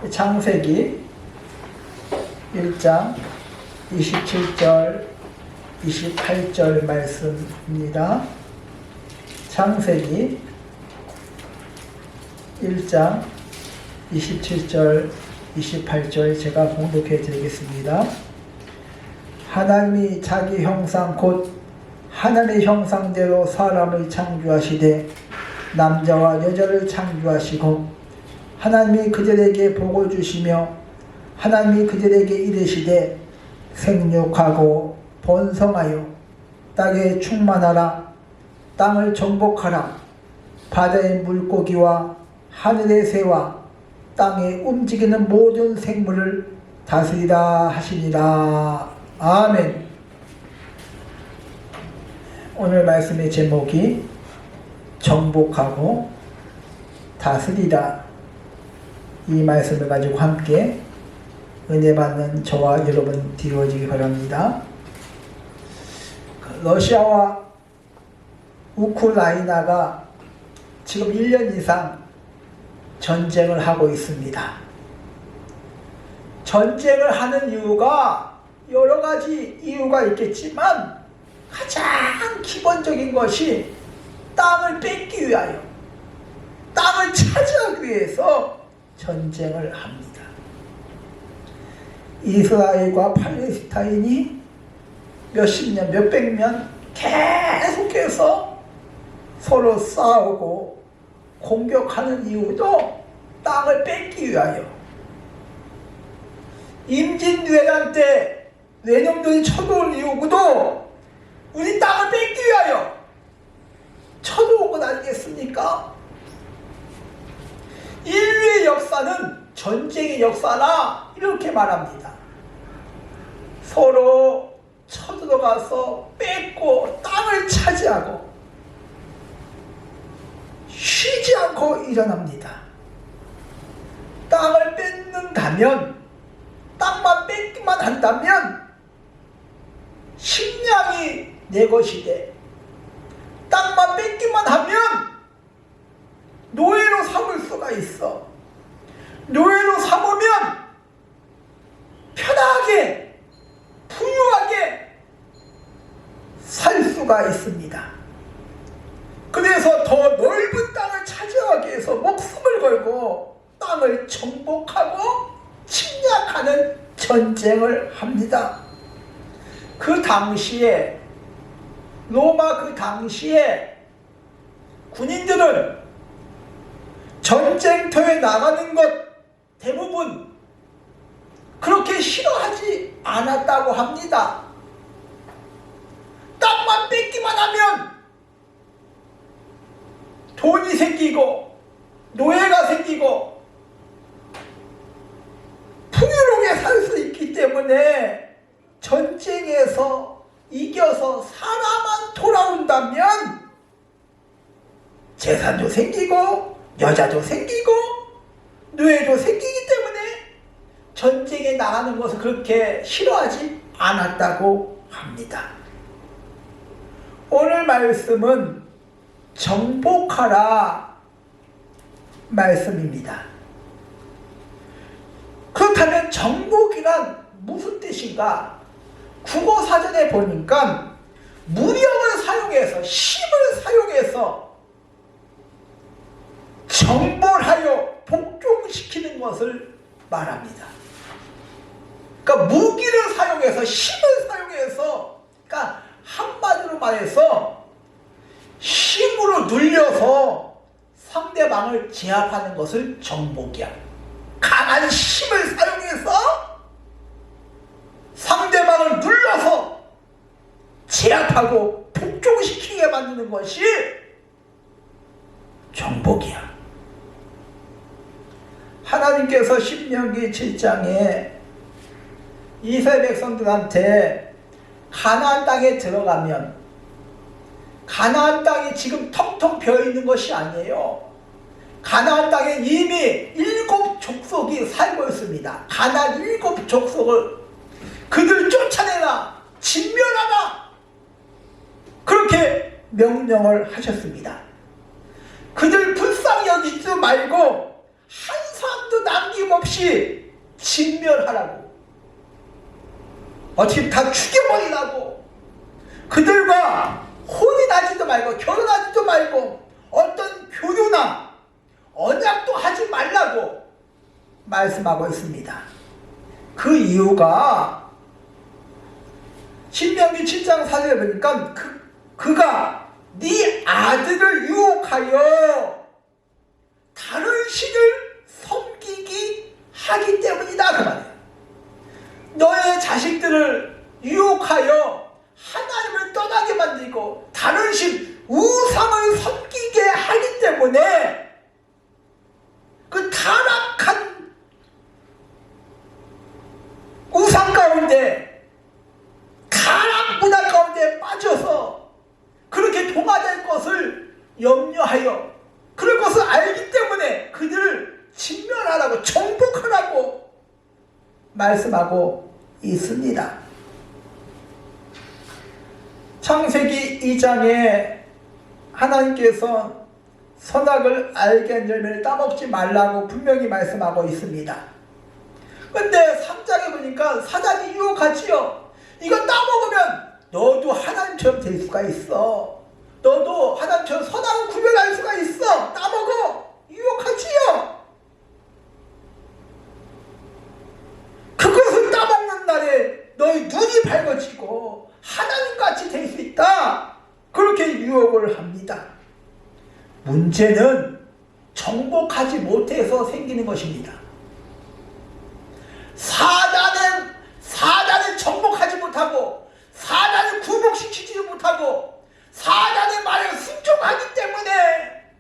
창세기 1장 27절 28절 말씀입니다. 창세기 1장 27절 28절 제가 봉독해 드리겠습니다. 하나님이 자기 형상 곧 하나님의 형상대로 사람을 창조하시되 남자와 여자를 창조하시고 하나님이 그들에게 복을 주시며 하나님이 그들에게 이르시되 생육하고 번성하여 땅에 충만하라. 땅을 정복하라. 바다의 물고기와 하늘의 새와 땅에 움직이는 모든 생물을 다스리라 하시니라. 아멘. 오늘 말씀의 제목이 정복하고 다스리라. 이 말씀을 가지고 함께 은혜 받는 저와 여러분 되어지기 바랍니다. 러시아와 우크라이나가 지금 1년 이상 전쟁을 하고 있습니다. 전쟁을 하는 이유가 여러 가지 이유가 있겠지만 가장 기본적인 것이 땅을 뺏기 위하여, 땅을 차지하기 위해서 전쟁을 합니다. 이스라엘과 팔레스타인이 몇십 년, 몇백 년 계속해서 서로 싸우고 공격하는 이유도 땅을 뺏기 위하여. 임진왜란 때 외놈들이 쳐들어온 이유도 우리 땅을 뺏기 위하여 쳐들어온 것 아니겠습니까? 인류의 역사는 전쟁의 역사라 이렇게 말합니다. 서로 쳐들어가서 뺏고 땅을 차지하고 쉬지 않고 일어납니다. 땅을 뺏는다면, 땅만 뺏기만 한다면 식량이 내 것이되, 땅만 뺏기만 하면 노예로 삼을 수가 있어. 노예로 삼으면 편하게 부유하게 살 수가 있습니다. 그래서 더 넓은 땅을 차지하기 위해서 목숨을 걸고 땅을 정복하고 침략하는 전쟁을 합니다. 그 당시에, 로마 그 당시에 군인들은 전쟁터에 나가는 것 대부분 그렇게 싫어하지 않았다고 합니다. 땅만 뺏기만 하면 돈이 생기고 노예가 생기고 풍요롭게 살 수 있기 때문에 전쟁에서 이겨서 살아만 돌아온다면 재산도 생기고 여자도 생기고 노예도 생기기 때문에 전쟁에 나가는 것을 그렇게 싫어하지 않았다고 합니다. 오늘 말씀은 정복하라 말씀입니다. 그렇다면 정복이란 무슨 뜻인가? 국어사전에 보니까 무력을 사용해서, 힘을 사용해서 정벌하여 복종시키는 것을 말합니다. 그러니까 무기를 사용해서, 힘을 사용해서, 그러니까 한마디로 말해서 힘으로 눌려서 상대방을 제압하는 것을 정복이야. 강한 힘을 사용해서 상대방을 눌러서 제압하고 복종시키게 만드는 것이 정복이야. 하나님께서 신명기 7장에 이스라엘 백성들한테 가나안 땅에 들어가면, 가나안 땅이 지금 텅텅 비어있는 것이 아니에요. 가나안 땅에 이미 7 족속이 살고 있습니다. 가나안 7 족속을 그들 쫓아내라, 진멸하라, 그렇게 명령을 하셨습니다. 그들 불쌍히 여기지 말고 한 사람도 남김없이 진멸하라고, 어떻게 다 죽여버리라고, 그들과 혼이 나지도 말고 결혼하지도 말고 어떤 교류나 언약도 하지 말라고 말씀하고 있습니다. 그 이유가 신명기 7장 4절에 보니까 그가 네 아들을 유혹하여 다른 신을 섬기기 하기 때문이다 그 말이에요. 너의 자식들을 유혹하여 하나님을 떠나게 만들고 다른 신, 우상을 섬기게 하기 때문에 그 타락한 우상 가운데, 타락 문화 가운데 빠져서 그렇게 동화될 것을 염려하여 그럴 것을 알기 때문에 그들을 진멸하라고, 정복하라고 말씀하고 있습니다. 창세기 2장에 하나님께서 선악을 알게 한 열매를 따먹지 말라고 분명히 말씀하고 있습니다. 근데 3장에 보니까 사단이 유혹하지요. 이거 따먹으면 너도 하나님처럼 될 수가 있어. 너도 하나님처럼 선악을 구별할 수가 있어. 따먹어. 유혹하지요. 그것을 따먹는 날에 너의 눈이 밝아지고 하나님같이 될 수 있다. 그렇게 유혹을 합니다. 문제는 정복하지 못해서 생기는 것입니다. 사단을 정복하지 못하고 사단을 굴복시키지 못하고 사단의 말에 순종하기 때문에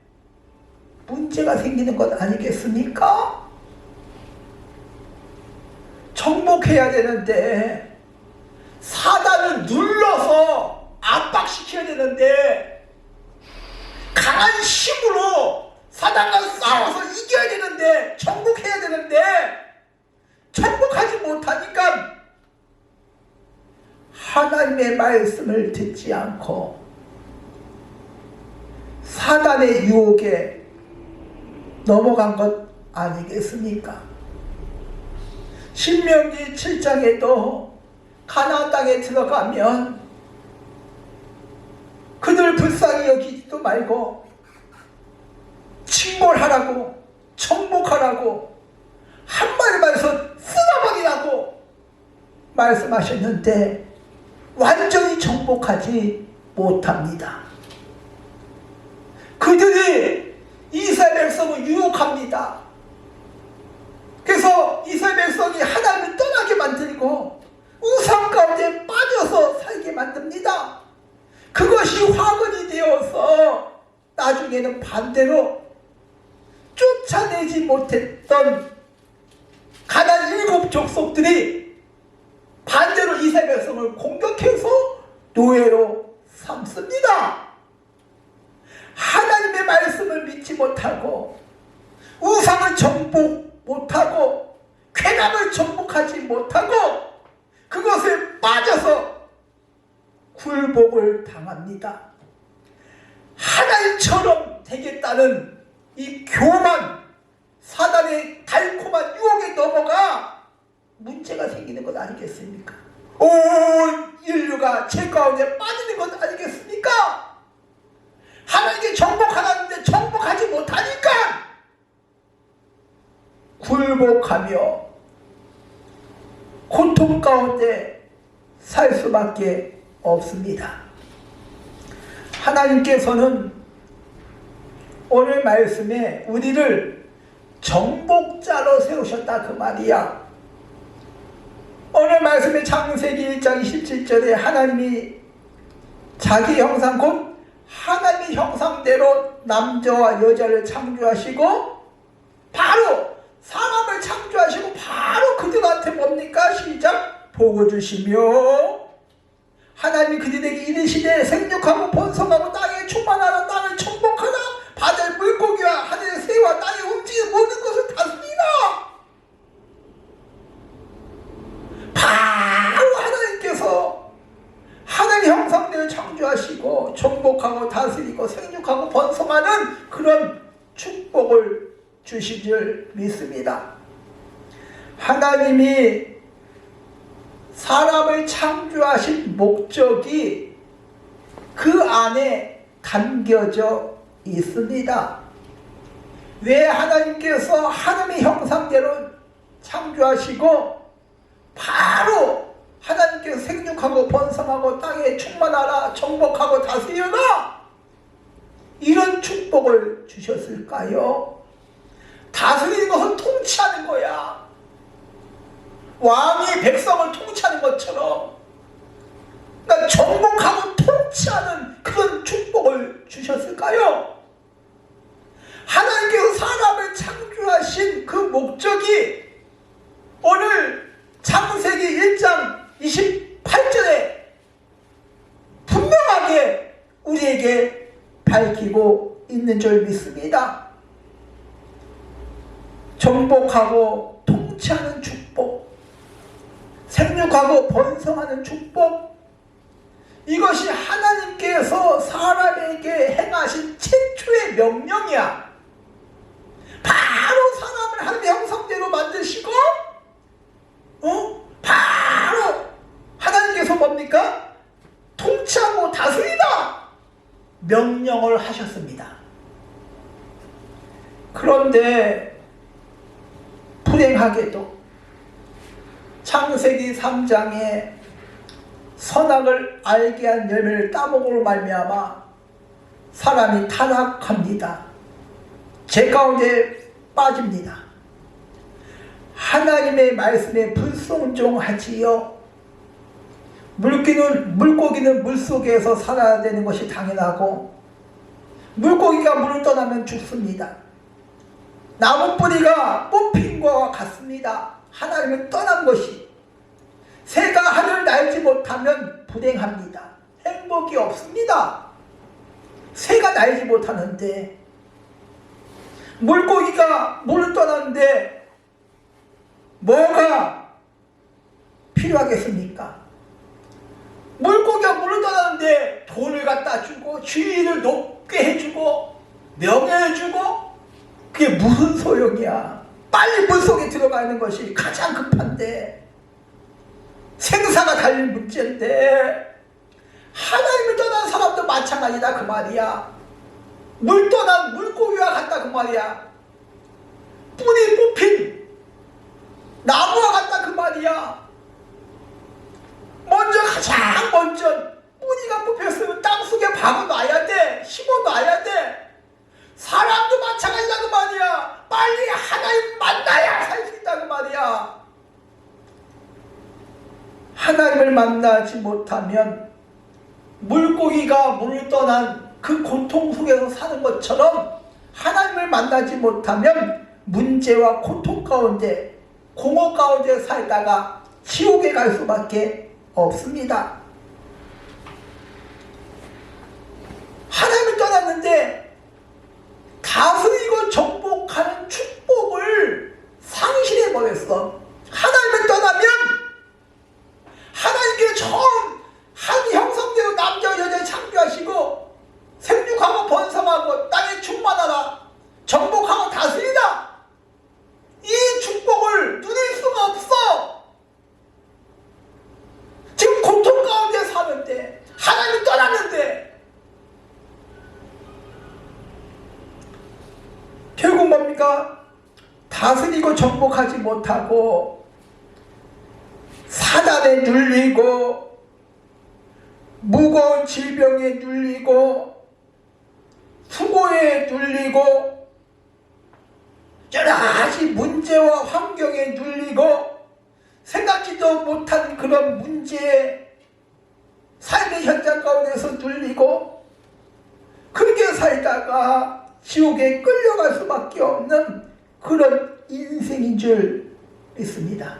문제가 생기는 것 아니겠습니까? 정복해야 되는데 사단을 눌러서 압박시켜야 되는데 강한 힘으로 사단과 싸워서 이겨야 되는데 정복해야 되는데 정복하지 못하니까 하나님의 말씀을 듣지 않고 사단의 유혹에 넘어간 것 아니겠습니까? 신명기 7장에도 가나안 땅에 들어가면 그들 불쌍히 여기지도 말고 침몰하라고, 정복하라고, 한마디 말해서 쓸어버리라고 말씀하셨는데 완전히 정복하지 못합니다. 그들이 이스라엘 백성을 유혹합니다. 그래서 이스라엘 백성이 하나님을 떠나게 만들고 우상 가운데 빠져서 살게 만듭니다. 그것이 화근이 되어서 나중에는 반대로 쫓아내지 못했던 가나안 7 족속들이 반대로 이스라엘 백성을 공격해서 노예로 삼습니다. 하나님의 말씀을 믿지 못하고 우상을 정복 못하고 쾌락을 정복하지 못하고 그것에 빠져서 굴복을 당합니다. 하나님처럼 되겠다는 이 교만, 사단의 달콤한 유혹에 넘어가 문제가 생기는 것 아니겠습니까? 온 인류가 죄 가운데 빠지는 것 아니겠습니까? 하나님께 정복하라는데 정복하지 못하니까 굴복하며 고통 가운데 살 수밖에 없습니다. 하나님께서는 오늘 말씀에 우리를 정복자로 세우셨다 그 말이야. 오늘 말씀에 창세기 1장 27절에 하나님이 자기 형상 곧 하나님의 형상대로 남자와 여자를 창조하시고 바로 사람을 창조하시고 바로 그들한테 뭡니까? 시작! 복을 주시며 하나님이 그들에게 이르시되 생육하고 번성하고 땅에 충만하라. 땅을 정복하라. 바다의 물고기와 하늘의 새와 땅에 움직이는 모든 것을 다스리라. 바로 하나님께서 하나님의 형상대로 창조하시고 정복하고 다스리고 생육하고 번성하는 그런 축복을 주신 줄 믿습니다. 하나님이 사람을 창조하신 목적이 그 안에 담겨져 있습니다. 왜 하나님께서 하나님의 형상대로 창조하시고 바로 하나님께서 생육하고 번성하고 땅에 충만하라 정복하고 다스려라 이런 축복을 주셨을까요? 다스리는 것은 통치하는 거야. 왕이 백성을 통치하는 것처럼 그러니까 정복하고 통치하는 그런 축복을 주셨을까요? 하나님께서 사람을 창조하신 그 목적이 오늘 창세기 1장 28절에 분명하게 우리에게 밝히고 있는 줄 믿습니다. 정복하고 통치하는 축복, 생육하고 번성하는 축복, 이것이 하나님께서 사람에게 행하신 최초의 명령이야. 바로 사람을 하나님의 형상대로 만드시고 바로 하나님께서 뭡니까? 통치하고 다스리다 명령을 하셨습니다. 그런데 불행하게도 창세기 3장에 선악을 알게 한 열매를 따먹으로 말미암아 사람이 타락합니다. 죄 가운데 빠집니다. 하나님의 말씀에 불순종하지요. 물고기는 물속에서 살아야 되는 것이 당연하고 물고기가 물을 떠나면 죽습니다. 나무뿌리가 뽑힌 것과 같습니다. 하나님을 떠난 것이. 새가 하늘을 날지 못하면 불행합니다. 행복이 없습니다. 새가 날지 못하는데 물고기가 물을 떠났는데 뭐가 필요하겠습니까? 물고기가 물을 떠났는데 돈을 갖다 주고 지위를 높게 해주고 명예해주고 그게 무슨 소용이야? 빨리 물속에 들어가는 것이 가장 급한데 생사가 달린 문제인데 하나님을 떠난 사람도 마찬가지다 그 말이야. 물 떠난 물고기와 같다 그 말이야. 뿌리 뽑힌 나무와 같다 그 말이야. 가장 먼저 뿌리가 뽑혔으면 땅속에 박아놔야 돼. 심어놔야 돼. 사람도 마찬가지다 그 말이야. 빨리 하나님 만나야 살 수 있다 그 말이야. 하나님을 만나지 못하면 물고기가 물을 떠난 그 고통 속에서 사는 것처럼 하나님을 만나지 못하면 문제와 고통 가운데 공허 가운데 살다가 지옥에 갈 수밖에 없습니다. 하나님을 떠났는데 다스리고 정복하는 축복을 상실해버렸어. 하나님을 떠나면 하나님께서 처음 한 형상대로 남자 여자 창조하시고 생육하고 번성하고 땅에 충만하라 정복하고 다스리다 이 축복을 누릴 수가 없어. 지금 고통 가운데 사는데 하나님 떠났는데 결국 뭡니까? 다스리고 정복하지 못하고 사단에 눌리고 무거운 질병에 눌리고 수고에 눌리고 여러 가지 문제와 환경에 눌리고 생각지도 못한 그런 문제에 삶의 현장 가운데서 눌리고 그렇게 살다가 지옥에 끌려갈 수밖에 없는 그런 인생인 줄 믿습니다.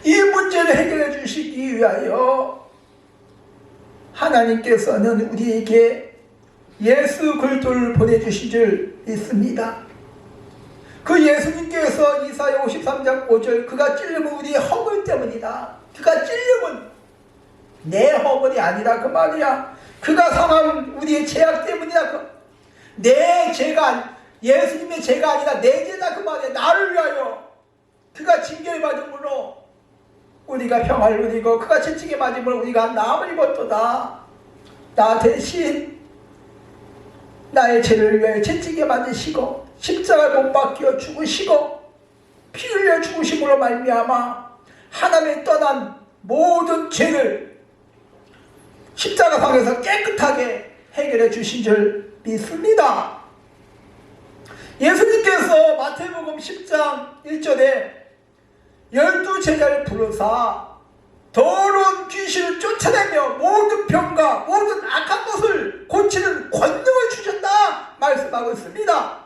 이 문제를 해결해 주시기 위하여 하나님께서는 우리에게 예수 그리스도를 보내주신 줄 믿습니다. 그 예수님께서 이사야 53장 5절 그가 찔림은 우리의 허물 때문이다. 그가 찔림은 내 허물이 아니라 그 말이야. 그가 상함은 우리의 죄악 때문이다. 내 죄가 예수님의 죄가 아니라 내 죄다 그 말이야. 나를 위하여 우리가 평화를 누리고 그가 채찍에 맞음을 우리가 나음을 입었도다. 나 대신 나의 죄를 위해 채찍에 맞으시고 십자가에 못 박혀 죽으시고 피 흘려 죽으심으로 말미암아 하나님의 떠난 모든 죄를 십자가상에서 깨끗하게 해결해 주신 줄 믿습니다. 예수님께서 마태복음 10장 1절에 12제자를 부르사 더러운 귀신을 쫓아내며 모든 병과 모든 악한 것을 고치는 권능을 주셨다 말씀하고 있습니다.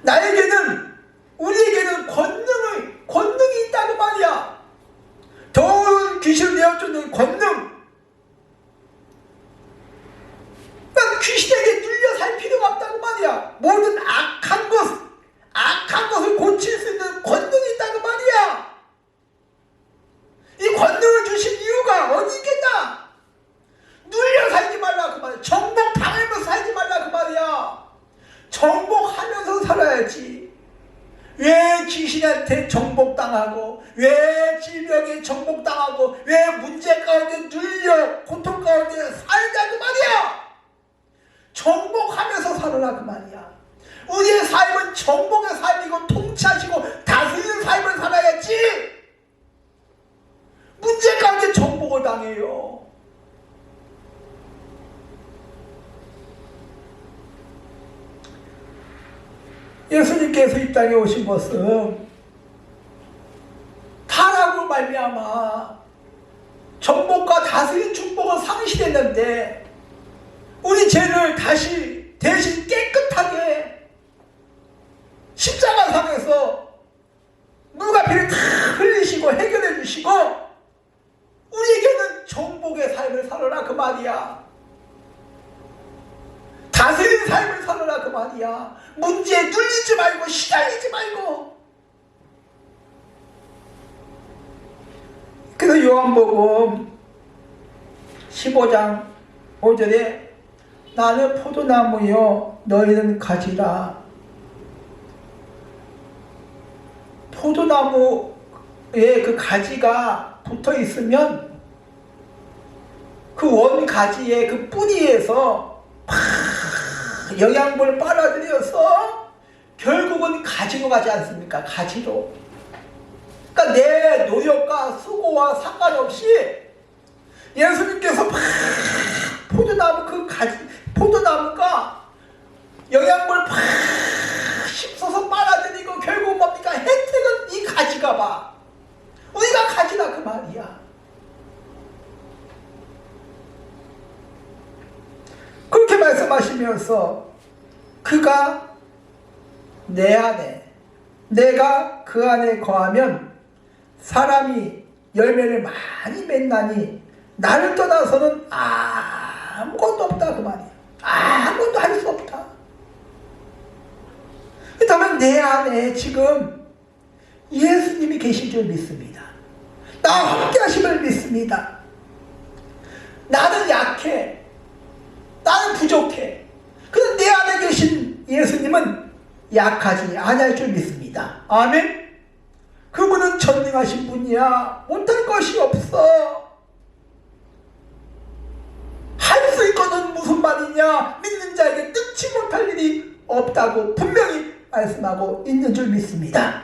나에게는, 우리에게는 권능이 있다고 말이야. 더러운 귀신을 내어쫓는 권능. 난 귀신에게 눌려 살 필요가 없다고 말이야. 모든 악한 것을 고칠 수 있는 권능이 있다고 말이야. 이 권능을 주신 이유가 어디 있겠나? 눌려 살지 말라 그 말이야. 정복당하면서 살지 말라 그 말이야. 정복하면서 살아야지. 왜 귀신한테 정복당하고, 왜 질병에 정복당하고, 왜 문제 가운데 눌려 고통 가운데 살자 그 말이야. 정복하면서 살아라 그 말이야. 우리의 삶은 정복의 삶이고 통치하시고 다스리는 삶을 살아야지. 문제 가운데 정복을 당해요. 예수님께서 이 땅에 오신 것은 타락으로 말미암아 정복과 다스린 축복은 상실했는데 우리 죄를 다시 대신 깨끗하게 십자가상에서 물과 피를 다 흘리시고 해결해 주시고 우리에게는 정복의 삶을 살아라 그 말이야. 다스린 삶을 살아라 그 말이야. 문제에 눌리지 말고 시달리지 말고. 그래서 요한복음 15장 5절에 나는 포도나무요 너희는 가지라. 포도나무에 그 가지가 붙어 있으면 그 원 가지의 그 뿌리에서 영양분을 빨아들여서 결국은 가지로 가지 않습니까? 가지로. 그러니까 내 노력과 수고와 상관없이 예수님께서 포도나무 그 가지, 포도나무가 영양분을 씹어서 빨아들이고 결국 뭡니까? 혜택은 이 가지가 봐. 우리가 가지라 그 말이야. 그렇게 말씀하시면서 그가 내 안에 내가 그 안에 거하면 사람이 열매를 많이 맺나니 나를 떠나서는 아무것도 없다 그 말이야. 아무것도 할 수 없다. 그렇다면 내 안에 지금 예수님이 계신 줄 믿습니다. 나와 함께 하심을 믿습니다. 나는 약해. 나는 부족해. 그런데 내 안에 계신 예수님은 약하지 아니할 줄 믿습니다. 아멘. 그분은 전능하신 분이야. 못할 것이 없어. 할 수 있거든 무슨 말이냐. 믿는 자에게 뜯지 못할 일이 없다고 분명히 말씀하고 있는 줄 믿습니다.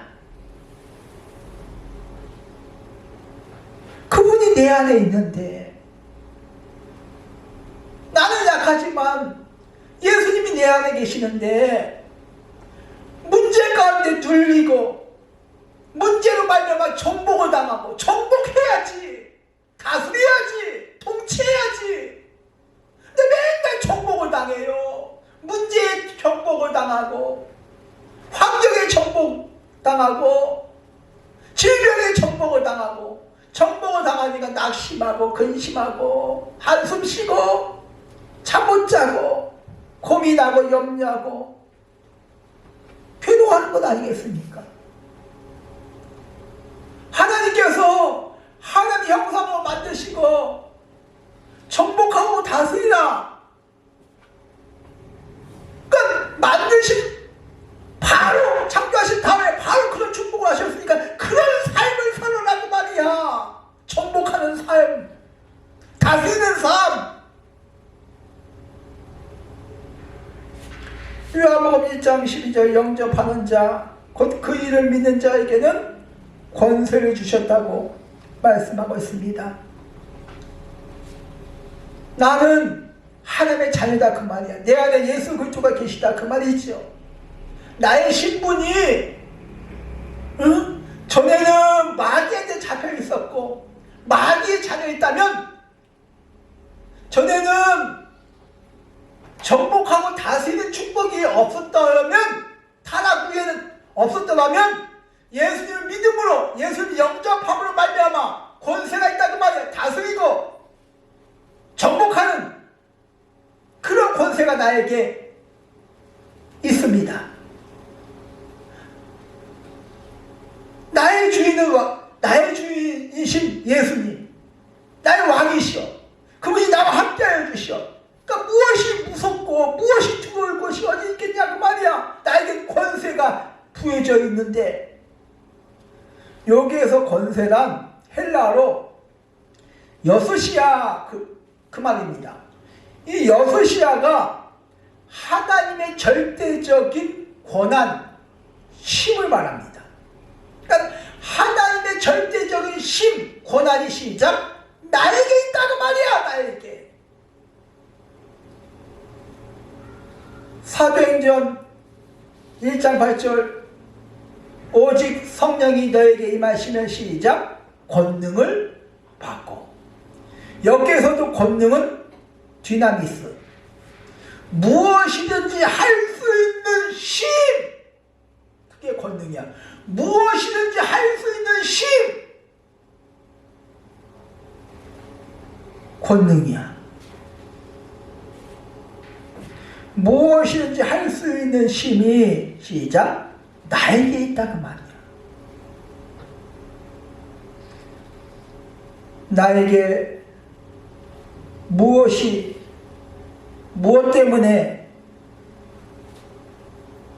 그분이 내 안에 있는데 나는 약하지만 예수님이 내 안에 계시는데 문제 가운데 눌리고 문제로 말미암아 정복을 당하고 정복해야지, 다스려야지, 통치해야지. 근데 맨날 정복을 당해요. 문제에 정복을 당하고 환경에 정복당하고 질병에 정복을 당하고 정복을 당하니까 낙심하고 근심하고 한숨 쉬고 잠 못 자고 고민하고 염려하고 괴로워하는 것 아니겠습니까? 하나님께서 하나님 형상으로 만드시고 정복하고 다스리라. 그러니까 만드신 바로 창조하신 다음에 바로 그런 축복을 하셨으니까 그런 삶을 살아라고 12절 영접하는 자 곧 그 이를 믿는 자에게는 권세를 주셨다고 말씀하고 있습니다. 나는 하나님의 자녀다 그 말이야. 내 안에 예수 그리스도가 계시다 그 말이죠. 나의 신분이 전에는 마귀한테 잡혀 있었고 마귀의 자녀였다면 전에는 정복하고 다스리는 축복이 없었다면 타락 후에는 없었다면 예수님을 믿음으로 예수님 영접함으로 말미암아 권세가 있다 그 말이야. 다스리고 정복하는 그런 권세가 나에게 있습니다. 나의 주인이신 예수님, 나의 왕이시여, 그분이 나와 함께하여 주시오. 그러니까 무엇이 무섭고 무엇이 두려울 것이 어디 있겠냐 그 말이야. 나에게 권세가 부여져 있는데, 여기에서 권세란 헬라어로 여스시아 그 말입니다. 이 여스시아가 하나님의 절대적인 권한, 힘을 말합니다. 그러니까 하나님의 절대적인 힘, 권한이 시작 나에게 있다고 말이야. 나에게. 사도행전 1장 8절 오직 성령이 너에게 임하시면 시작 권능을 받고. 여기에서도 권능은 디나미스, 무엇이든지 할 수 있는 힘, 그게 권능이야. 무엇이든지 할 수 있는 힘, 권능이야. 무엇이든지 할 수 있는 힘이 시작 나에게 있다고 말이야. 나에게 무엇 때문에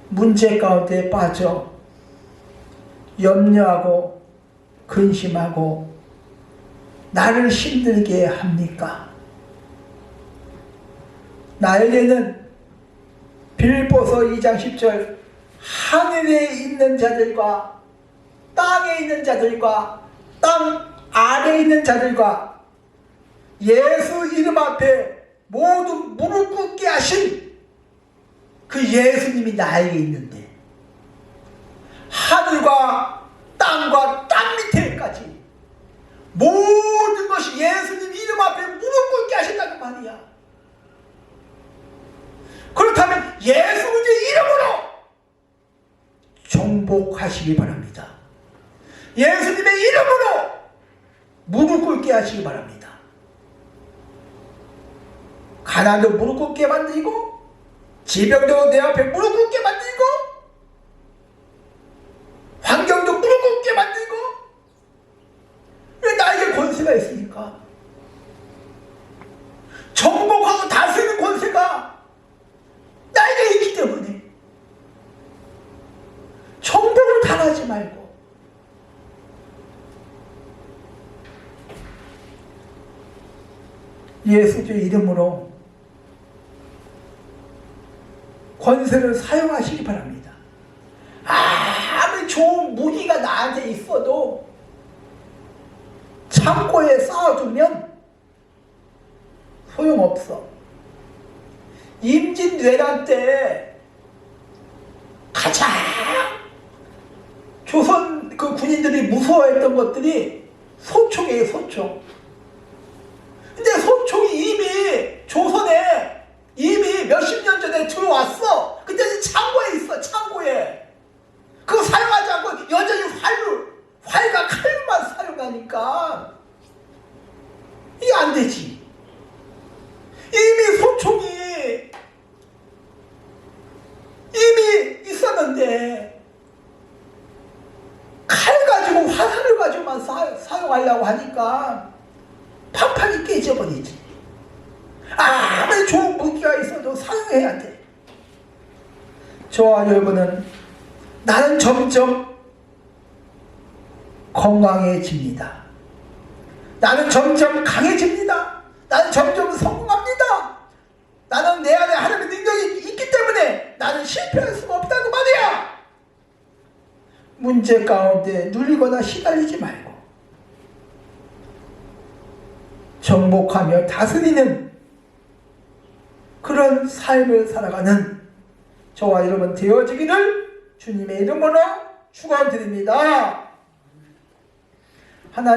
문제 가운데 빠져 염려하고 근심하고 나를 힘들게 합니까? 나에게는 빌립보서 2장 10절 하늘에 있는 자들과 땅에 있는 자들과 땅 아래에 있는 자들과 예수 이름 앞에 모두 무릎 꿇게 하신 그 예수님이 나에게 있는데, 하늘과 땅과 땅 밑에까지 모든 것이 예수님 이름 앞에 무릎 꿇게 하신다는 말이야. 그렇다면 예수님의 이름으로 정복하시기 바랍니다. 예수님의 이름으로 무릎 꿇게 하시기 바랍니다. 가난도 무릎 꿇게 만들고, 질병도 내 앞에 무릎 꿇게 만들고, 환경도 무릎 꿇게 만들고. 왜 나에게 권세가 있으니까? 정복하고 다스리는 권세가 나에게 있기 때문에 정복을 당하지 말고 예수의 이름으로 권세를 사용하시기 바랍니다. 아무리 좋은 무기가 나한테 있어도 창고에 쌓아두면 소용없어. 임진왜란 때 가장 조선 그 군인들이 무서워했던 것들이 소총이에요, 소총. 근데 소총이 이미 조선에 이미 몇십 년 전에 들어왔어. 근데 창고에 있어, 창고에. 그거 사용하지 않고 여전히 활과 칼만 사용하니까 이게 안 되지. 이미 소총이 이미 있었는데 칼 가지고 화살을 가지고만 사용하려고 하니까 판판이 깨져버리지. 아무리 좋은 무기가 있어도 사용해야 돼. 저와 여러분은 나는 점점 건강해집니다. 나는 점점 강해집니다. 나는 점점 성공합니다. 나는 내 안에 하나님의 능력이 있기 때문에 나는 실패할 수가 없다고 말이야. 문제 가운데 눌리거나 시달리지 말고 정복하며 다스리는 그런 삶을 살아가는 저와 여러분 되어지기를 주님의 이름으로 축원드립니다. 하나님